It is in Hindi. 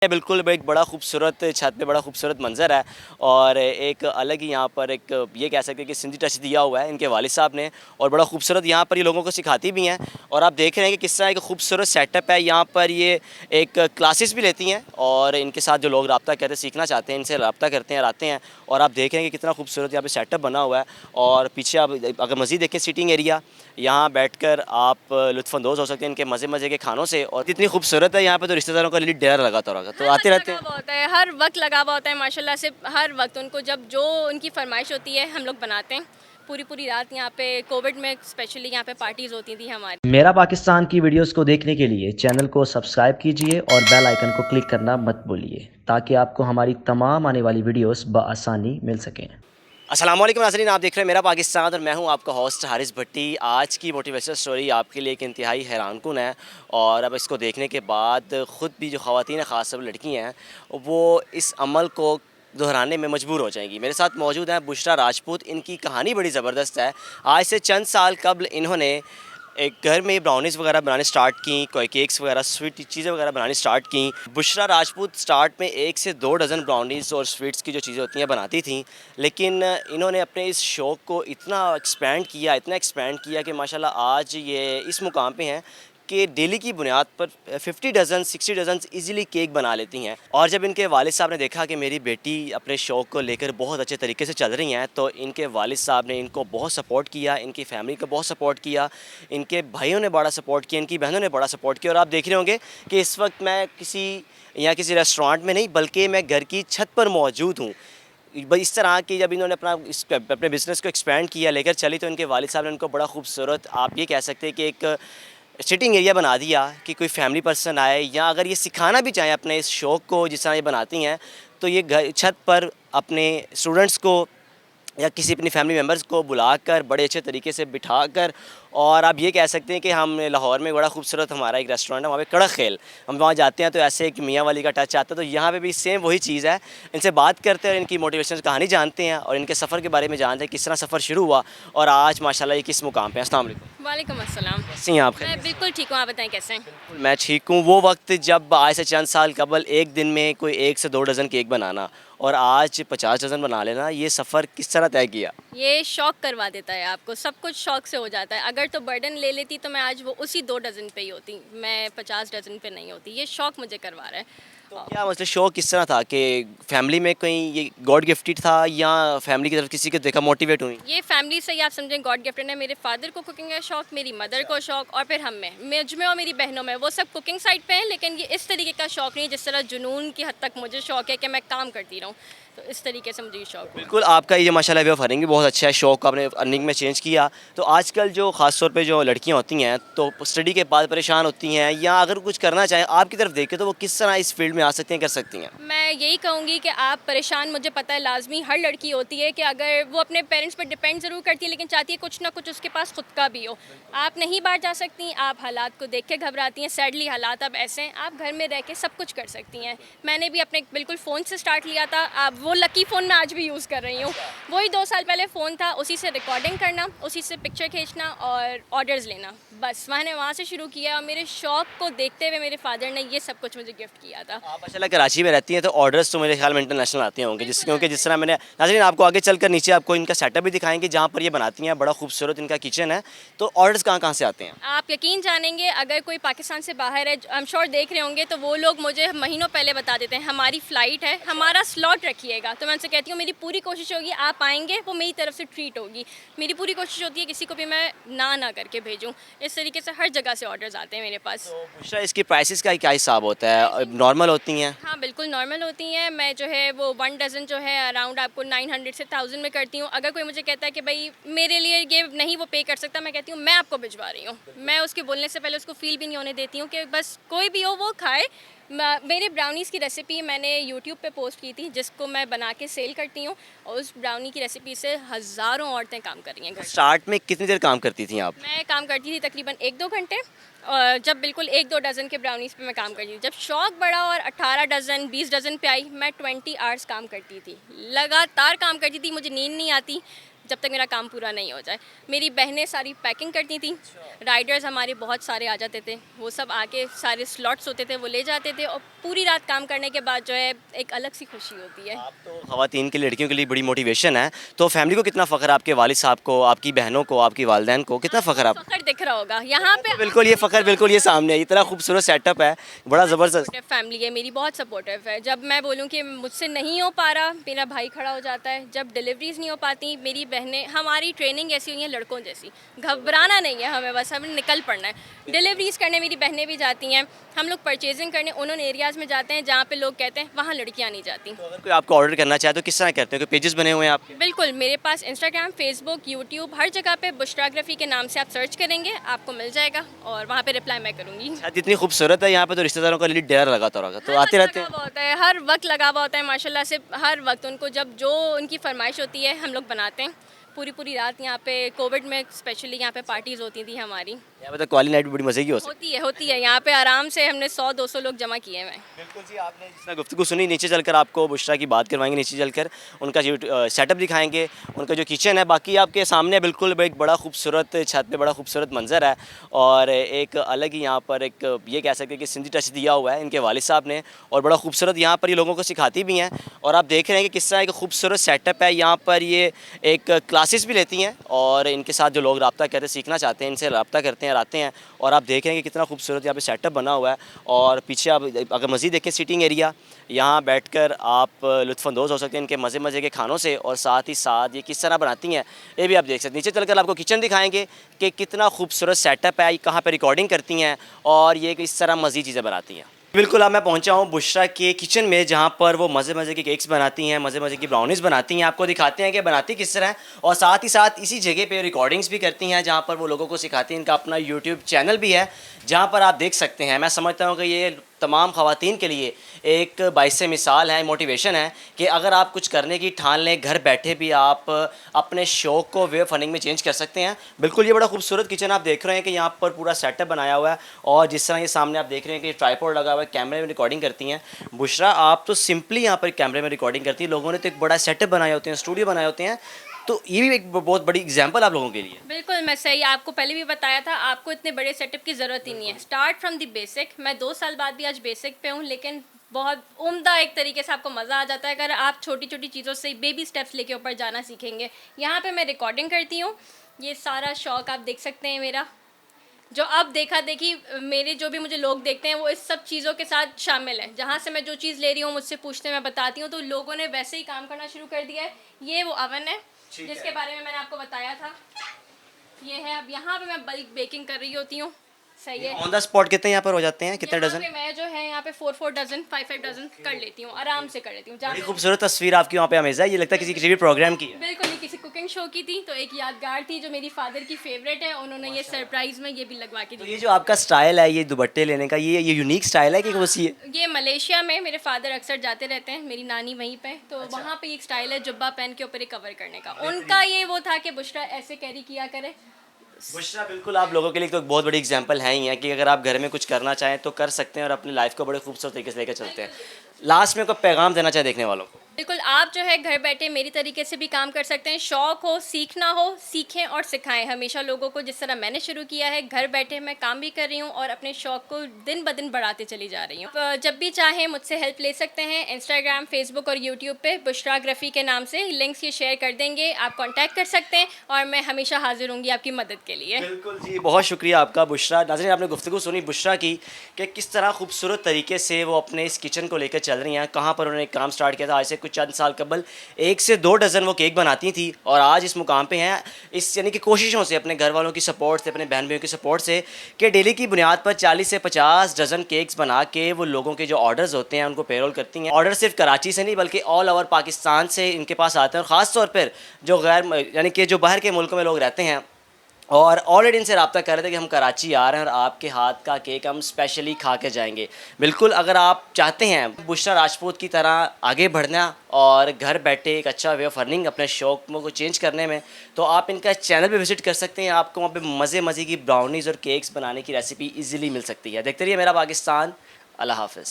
बिल्कुल एक बड़ा खूबसूरत छत पे बड़ा खूबसूरत मंज़र है और एक अलग ही यहाँ पर एक ये कह सकते हैं कि सिंधी टच दिया हुआ है इनके वालिद साहब ने। और बड़ा खूबसूरत यहाँ पर ये लोगों को सिखाती भी हैं। और आप देख रहे हैं कि किस तरह एक खूबसूरत सेटअप है यहाँ पर। ये एक क्लासेस भी लेती हैं और इनके साथ जो लोग रब्ता करते सीखना चाहते हैं इनसे रब्ता करते हैं, आते हैं। और आप देख रहे हैं कि कितना खूबसूरत यहाँ पर सेटअप बना हुआ है। और पीछे आप अगर मज़ीद देखें सिटिंग एरिया, यहाँ बैठकर आप लुत्फ़अंदोज़ हो सकते हैं इनके मज़े मज़े के खानों से। और इतनी खूबसूरत है यहाँ पे तो रिश्तेदारों का लिटरली डेरा लगाता होगा, तो आते रहते हैं। लगा हुआ होता है, हर वक्त लगा हुआ होता है माशाल्लाह से। हर वक्त उनको जब जो उनकी फरमाइश होती है हम लोग बनाते हैं। पूरी पूरी रात यहाँ पे कोविड में स्पेशली यहाँ पे पार्टीज़ होती थी हमारी। मेरा पाकिस्तान की वीडियोस को देखने के लिए चैनल को सब्सक्राइब कीजिए और बेल आइकन को क्लिक करना मत भूलिए ताकि आपको हमारी तमाम आने वाली वीडियोस बआसानी मिल सकें। अस्सलाम वालेकुम नाज़रीन, आप देख रहे हैं मेरा पाकिस्तान और मैं हूं आपका होस्ट हारिस भट्टी। आज की मोटिवेशनल स्टोरी आपके लिए एक इंतहाई हैरानकुन है। और अब इसको देखने के बाद ख़ुद भी जो ख़वातीन हैं, ख़ास तौर लड़की हैं, वो इस अमल को दोहराने में मजबूर हो जाएंगी। मेरे साथ मौजूद हैं बुशरा राजपूत। इनकी कहानी बड़ी ज़बरदस्त है। आज से चंद साल कबल इन्होंने एक घर में ब्राउनीज़ वगैरह बनाने स्टार्ट की, कोई केक्स वगैरह स्वीट चीज़ें वगैरह बनानी स्टार्ट की। बुशरा राजपूत स्टार्ट में 1 से 2 डज़न ब्राउनीज़ और स्वीट्स की जो चीज़ें होती हैं बनाती थी। लेकिन इन्होंने अपने इस शौक़ को इतना एक्सपेंड किया कि माशाल्लाह आज ये इस मुकाम पे हैं कि डेली की बुनियाद पर 50 डज़न 60 डज़न ईज़िली केक बना लेती हैं। और जब इनके वालिद साहब ने देखा कि मेरी बेटी अपने शौक़ को लेकर बहुत अच्छे तरीके से चल रही हैं, तो इनके वालिद साहब ने इनको बहुत सपोर्ट किया, इनकी फ़ैमिली को बहुत सपोर्ट किया, इनके भाइयों ने बड़ा सपोर्ट किया, इनकी बहनों ने बड़ा सपोर्ट किया। और आप देख रहे होंगे कि इस वक्त मैं किसी रेस्टोरेंट में नहीं बल्कि मैं घर की छत पर मौजूद हूँ। इस तरह की जब इन्होंने अपने बिज़नेस को एक्सपेंड किया, लेकर चली, तो इनके वालिद साहब ने उनको बड़ा खूबसूरत, आप ये कह सकते हैं कि एक सिटिंग एरिया बना दिया कि कोई फैमिली पर्सन आए या अगर ये सिखाना भी चाहें अपने इस शौक़ को जिस तरह ये बनाती हैं, तो ये घर छत पर अपने स्टूडेंट्स को या किसी अपनी फैमिली मेम्बर्स को बुलाकर बड़े अच्छे तरीके से बिठाकर। और आप ये कह सकते हैं कि हम लाहौर में बड़ा खूबसूरत हमारा एक रेस्टोरेंट है, वहाँ पे कड़क खेल, हम वहाँ जाते हैं तो ऐसे एक मियाँ वाली का टच आता है। तो यहाँ पे भी सेम वही चीज़ है। इनसे बात करते हैं और इनकी मोटिवेशनल कहानी जानते हैं और इनके सफ़र के बारे में जानते हैं, किस तरह सफ़र शुरू हुआ और आज माशाल्लाह ये किस मुकाम पे हैं। अस्सलाम वालेकुम। वालेकुम अस्सलाम। कैसी हैं आप? मैं बिल्कुल ठीक हूँ, आप बताएं कैसे हैं? मैं ठीक हूँ। वो वक्त जब आज से चंद साल कबल एक दिन में कोई 1 से 2 डज़न केक बनाना और आज 50 डज़न बना लेना, ये सफ़र किस तरह तय किया? ये शौक करवा देता है आपको, सब कुछ शौक से हो जाता है। अगर तो बर्डन ले लेती तो मैं आज वो उसी 2 डज़न पे ही होती, मैं 50 डज़न पे नहीं होती। ये शौक मुझे करवा रहा है। तो क्या मतलब शौक किस तरह था कि फैमिली में कहीं ये गॉड गिफ्टेड था या फैमिली की तरफ किसी को देखा मोटिवेट हुई? ये फैमिली से ही आप समझें गॉड गिफ्टेड है। मेरे फादर को कुकिंग का शौक, मेरी मदर को शौक, और फिर मुझ में और मेरी बहनों में, वो सब कुकिंग साइड पे हैं। लेकिन ये इस तरीके का शौक नहीं जिस तरह जुनून की हद तक मुझे शौक है कि मैं काम करती रहूँ। तो इस तरीके से मुझे ये शौक है। बिल्कुल, आपका ये माशाल्लाह वे ऑफ अर्निंग भी बहुत अच्छा है, शौक आपने अर्निंग में चेंज किया। तो आजकल जो ख़ास तौर पे जो लड़कियां होती हैं तो स्टडी के बाद परेशान होती हैं या अगर कुछ करना चाहें आपकी तरफ देख के, तो वो किस तरह इस फील्ड में आ सकती हैं, कर सकती हैं? मैं यही कहूँगी कि आप परेशान, मुझे पता है लाजमी हर लड़की होती है कि अगर वो अपने पेरेंट्स पर डिपेंड ज़रूर करती है लेकिन चाहती है कुछ ना कुछ उसके पास खुद का भी हो। आप नहीं बाहर जा सकती, आप हालात को देख के घबराती हैं। सैडली हालात अब ऐसे हैं, आप घर में रह के सब कुछ कर सकती हैं। मैंने भी अपने बिल्कुल फ़ोन से स्टार्ट लिया था। अब वो लकी फ़ोन मैं आज भी यूज़ कर रही हूँ। वही 2 साल पहले फ़ोन था, उसी से रिकॉर्डिंग करना, उसी से पिक्चर खींचना और ऑर्डर्स लेना, बस मैंने वहाँ से शुरू किया। और मेरे शौक़ को देखते हुए मेरे फादर ने ये सब कुछ मुझे गिफ्ट किया था। आप माशाल्लाह कराची में रहती हैं तो ऑर्डर्स तो मेरे ख्याल में इंटरनेशनल आते होंगे, क्योंकि जिस तरह मैंने नाज़रीन आपको आगे चलकर नीचे आपको इनका सेटअप भी दिखाएंगे जहाँ पर ये बनाती हैं। बड़ा खूबसूरत इनका किचन है। तो ऑर्डर्स कहाँ कहाँ से आते हैं? आप यकीन जानेंगे, अगर कोई पाकिस्तान से बाहर है, आई एम श्योर देख रहे होंगे, तो वो लोग मुझे महीनों पहले बता देते हैं हमारी फ़्लाइट है, हमारा स्लॉट रखिएगा। तो मैं उनसे कहती हूँ मेरी पूरी कोशिश होगी, आप आएंगे, वो मेरी तरफ से ट्रीट होगी। मेरी पूरी कोशिश होती है किसी को भी मैं ना करके भेजूँ। इस तरीके से हर जगह से ऑर्डर्स आते हैं मेरे पास। तो बुशरा, इसकी प्राइसेस का क्या हिसाब होता है? नॉर्मल होती हैं? हाँ, बिल्कुल नॉर्मल होती हैं। मैं जो है वो 1 डज़न जो है अराउंड आपको 900 से 1000 में करती हूँ। अगर कोई मुझे कहता है कि भाई मेरे लिए ये नहीं वो पे कर सकता, मैं कहती हूँ मैं आपको भिजवा रही हूँ। मैं उसके बोलने से पहले उसको फ़ील भी नहीं होने देती हूँ कि बस कोई भी हो वो खाए। मेरे ब्राउनीज़ की रेसिपी मैंने यूट्यूब पे पोस्ट की थी जिसको मैं बना के सेल करती हूँ, और उस ब्राउनी की रेसिपी से हज़ारों औरतें काम कर रही हैं घर। स्टार्ट में कितनी देर काम करती थी आप? मैं काम करती थी तकरीबन 1-2 घंटे, और जब बिल्कुल 1-2 डज़न के ब्राउनीज़ पे मैं काम करती थी। जब शौक़ बढ़ा और 18 डज़न 20 डज़न पे आई, मैं 20 आवर्स काम करती थी, लगातार काम करती थी। मुझे नींद नहीं आती। जब तक मेरा काम पूरा नहीं हो जाए। मेरी बहनें सारी पैकिंग करती थी, राइडर्स हमारे बहुत सारे आ जाते थे, वो सब आके सारे स्लॉट्स होते थे वो ले जाते थे, और पूरी रात काम करने के बाद जो है एक अलग सी खुशी होती है। आप तो ख़वातीन की लड़कियों के लिए बड़ी मोटिवेशन है, तो फैमिली को कितना फ़ख्र, आपके वालिद साहब को, आपकी बहनों को, आपकी वालदैन को कितना फ़ख्र आप? फ़ख्र दिख रहा होगा यहाँ पे। बिल्कुल ये फ़ख्र बिल्कुल ये सामने है, इतना खूबसूरत सेटअप है, बड़ा ज़बरदस्त। फैमिली है मेरी, बहुत सपोर्टिव है। जब मैं बोलूँ कि मुझसे नहीं हो पा रहा, मेरा भाई खड़ा हो जाता है। जब डिलीवरीज नहीं हो पाती, मेरी बहनें, हमारी ट्रेनिंग ऐसी हुई है लड़कों जैसी, घबराना नहीं है हमें, बस हमें निकल पड़ना है। डिलीवरीज करने मेरी बहनें भी जाती हैं, हम लोग परचेजिंग करने उन एरियाज़ में जाते हैं जहाँ पे लोग कहते हैं वहाँ लड़कियाँ नहीं जाती। तो अगर कोई आपको ऑर्डर करना चाहे तो किस तरह करते हैं? कोई पेजेस बने हुए हैं आपके? बिल्कुल, मेरे पास इंस्टाग्राम, फेसबुक, यूट्यूब, हर जगह पे बुशराग्राफी के नाम से आप सर्च करेंगे, आपको मिल जाएगा और वहाँ पे रिप्लाई मैं करूँगी। छत इतनी खूबसूरत है यहाँ पे, तो रिश्तेदारों का लिए डेरा लगाता होगा, तो आते रहते हैं। लगा हुआ होता है, हर वक्त लगा हुआ होता है माशाल्लाह से। हर वक्त उनको जब जो उनकी फरमाइश होती है हम लोग बनाते हैं। पूरी पूरी रात यहाँ पे कोविड में स्पेशली यहाँ पे पार्टीज़ होती थी हमारी। यहाँ पे तो कॉली नाइट भी बड़ी मज़े की हो सकती होती है यहाँ पे, आराम से हमने 100-200 लोग जमा किए हुए हैं। बिल्कुल जी, आपने जिस तरह गुफ्तगू सुनी, नीचे चलकर आपको बुशरा की बात करवाएंगे, नीचे चलकर उनका जो सेटअप दिखाएंगे, उनका जो किचन है। बाकी आपके सामने बिल्कुल एक बड़ा खूबसूरत छत पे बड़ा खूबसूरत मंजर है, और एक अलग ही यहाँ पर एक ये कह सकते हैं कि सिंधी टच दिया हुआ है इनके वालिद साहब ने, और बड़ा खूबसूरत यहाँ पर ये लोगों को सिखाती भी हैं। और आप देख रहे हैं कि किस तरह एक खूबसूरत सेटअप है यहाँ पर। ये एक क्लासेस भी लेती हैं, और इनके साथ जो लोग रब्ता करते सीखना चाहते हैं इनसे रब्ता करते हैं, आते हैं। और आप देखेंगे कि कितना खूबसूरत यहाँ पे सेटअप बना हुआ है। और पीछे आप अगर मज़ीद देखें सीटिंग एरिया, यहाँ बैठकर आप लुत्फ़अंदोज़ हो सकते हैं इनके मज़े मज़े के खानों से, और साथ ही साथ ये किस तरह बनाती हैं ये भी आप देख सकते हैं। नीचे चलकर आपको किचन दिखाएंगे कि कितना खूबसूरत सेटअप है, कहाँ पर रिकॉर्डिंग करती हैं और ये किस तरह मज़ीद चीज़ें बनाती हैं। बिल्कुल, अब मैं पहुंचा हूं बुशरा के किचन में, जहां पर वो मज़े मज़े के केक्स बनाती हैं, मज़े मज़े की ब्राउनीज़ बनाती हैं। आपको दिखाते हैं कि बनाती किस तरह है, और साथ ही साथ इसी जगह पे रिकॉर्डिंग्स भी करती हैं जहां पर वो लोगों को सिखाती हैं। इनका अपना यूट्यूब चैनल भी है जहां पर आप देख सकते हैं। मैं समझता हूं कि ये तमाम ख़वातीन के लिए एक बाइसे मिसाल है, मोटिवेशन है कि अगर आप कुछ करने की ठान लें, घर बैठे भी आप अपने शौक़ को वे फंडिंग में चेंज कर सकते हैं। बिल्कुल ये बड़ा खूबसूरत किचन आप देख रहे हैं कि यहाँ पर पूरा सेटअप बनाया हुआ है, और जिस तरह ये सामने आप देख रहे हैं कि ट्राइपॉड लगा हुआ है, कैमरे में रिकॉर्डिंग करती हैं। बुशरा, आप तो सिंपली यहाँ पर कैमरे में रिकॉर्डिंग करती है, लोगों ने तो एक बड़ा सेटअप बनाए होते हैं, स्टूडियो बनाए होते हैं, तो ये भी एक बहुत बड़ी एग्जांपल आप लोगों के लिए। बिल्कुल, मैं सही आपको पहले भी बताया था, आपको इतने बड़े सेटअप की ज़रूरत ही नहीं है। Start from the basic. मैं 2 साल बाद भी आज बेसिक पे हूँ, लेकिन बहुत उम्दा एक तरीके से आपको मज़ा आ जाता है अगर आप छोटी छोटी चीज़ों से बेबी स्टेप्स लेके ऊपर जाना सीखेंगे। यहाँ पे मैं रिकॉर्डिंग करती हूँ, ये सारा शौक़ आप देख सकते हैं मेरा, जो अब देखा देखी मेरे जो भी मुझे लोग देखते हैं वो इस सब चीज़ों के साथ शामिल है। जहाँ से मैं जो चीज़ ले रही हूँ मुझसे पूछते हैं, मैं बताती हूँ, तो लोगों ने वैसे ही काम करना शुरू कर दिया है। ये वो ओवन है जिसके बारे में मैंने आपको बताया था, ये है। अब यहाँ पे मैं बल्क बेकिंग कर रही होती हूँ। सही है। ऑन द स्पॉट कितने यहाँ पर हो जाते हैं, कितने यहाँ डजन? पे मैं जो है यहाँ पे 4 डजन 5 डजन कर लेती हूँ, आराम से कर लेती हूँ। बड़ी खूबसूरत तस्वीर आपकी वहाँ पे हमेशा, ये लगता है किसी टीवी प्रोग्राम की है। बिल्कुल, ये किसी कुकिंग शो की थी, तो एक यादगार थी जो मेरी फादर की फेवरेट है, उन्होंने ये सरप्राइज में ये भी लगवा के तो दी। ये जो आपका स्टाइल है, ये दुपट्टे लेने का, ये यूनिक स्टाइल है कि बस ये मलेशिया में मेरे फादर अक्सर जाते रहते हैं, मेरी नानी वहीं पे, तो वहाँ पे एक स्टाइल है जुब्बा पहन के ऊपर कवर करने का। उनका ये वो था कि बुशरा ऐसे कैरी किया करे। बुशरा, बिल्कुल आप लोगों के लिए तो एक बहुत बड़ी एग्जांपल है ही है कि अगर आप घर में कुछ करना चाहें तो कर सकते हैं, और अपनी लाइफ को बड़े खूबसूरत तरीके से लेकर चलते हैं। लास्ट में कोई पैगाम देना चाहे देखने वालों को? बिल्कुल, आप जो है घर बैठे मेरी तरीके से भी काम कर सकते हैं। शौक़ हो, सीखना हो, सीखें और सिखाएं। हमेशा लोगों को जिस तरह मैंने शुरू किया है, घर बैठे मैं काम भी कर रही हूँ और अपने शौक़ को दिन ब दिन बढ़ाते चली जा रही हूँ। जब भी चाहें मुझसे हेल्प ले सकते हैं। इंस्टाग्राम, फेसबुक और यूट्यूब पे बुशराग्राफी के नाम से लिंक्स ये शेयर कर देंगे, आप कॉन्टैक्ट कर सकते हैं, और मैं हमेशा हाजिर होंगी आपकी मदद के लिए। बिल्कुल जी, बहुत शुक्रिया आपका बुशरा। नाज़रीन, आपने गुफ्तगू सुनी बुशरा की कि किस तरह खूबसूरत तरीके से वो अपने इस किचन को लेकर चल रही हैं, कहाँ पर उन्होंने काम स्टार्ट किया था। आज से कुछ चंद साल कबल 1 से 2 डज़न वो केक बनाती थी, और आज इस मुकाम पे हैं इस यानी कि कोशिशों से, अपने घर वालों की सपोर्ट से, अपने बहन भाइयों की सपोर्ट से, कि डेली की बुनियाद पर 40 से 50 डज़न केक्स बना के वो लोगों के जो ऑर्डर्स होते हैं उनको पेरोल करती हैं। ऑर्डर सिर्फ कराची से नहीं बल्कि ऑल ओवर पाकिस्तान से इनके पास आते हैं, और ख़ास तौर पर जो गैर यानी कि जो बाहर के मुल्कों में लोग रहते हैं, और ऑलरेडी इनसे रब्ता कर रहे थे कि हम कराची आ रहे हैं और आपके हाथ का केक हम स्पेशली खा के जाएंगे। बिल्कुल, अगर आप चाहते हैं बुशरा राजपूत की तरह आगे बढ़ना और घर बैठे एक अच्छा वे ऑफ अर्निंग अपने शौक़ को चेंज करने में, तो आप इनका चैनल पे विजिट कर सकते हैं। आपको वहाँ पे मज़े मज़े की ब्राउनीज़ और केक्स बनाने की रेसिपी ईजिली मिल सकती है। देखते रहिए मेरा पाकिस्तान। अल्लाह हाफ़िज़।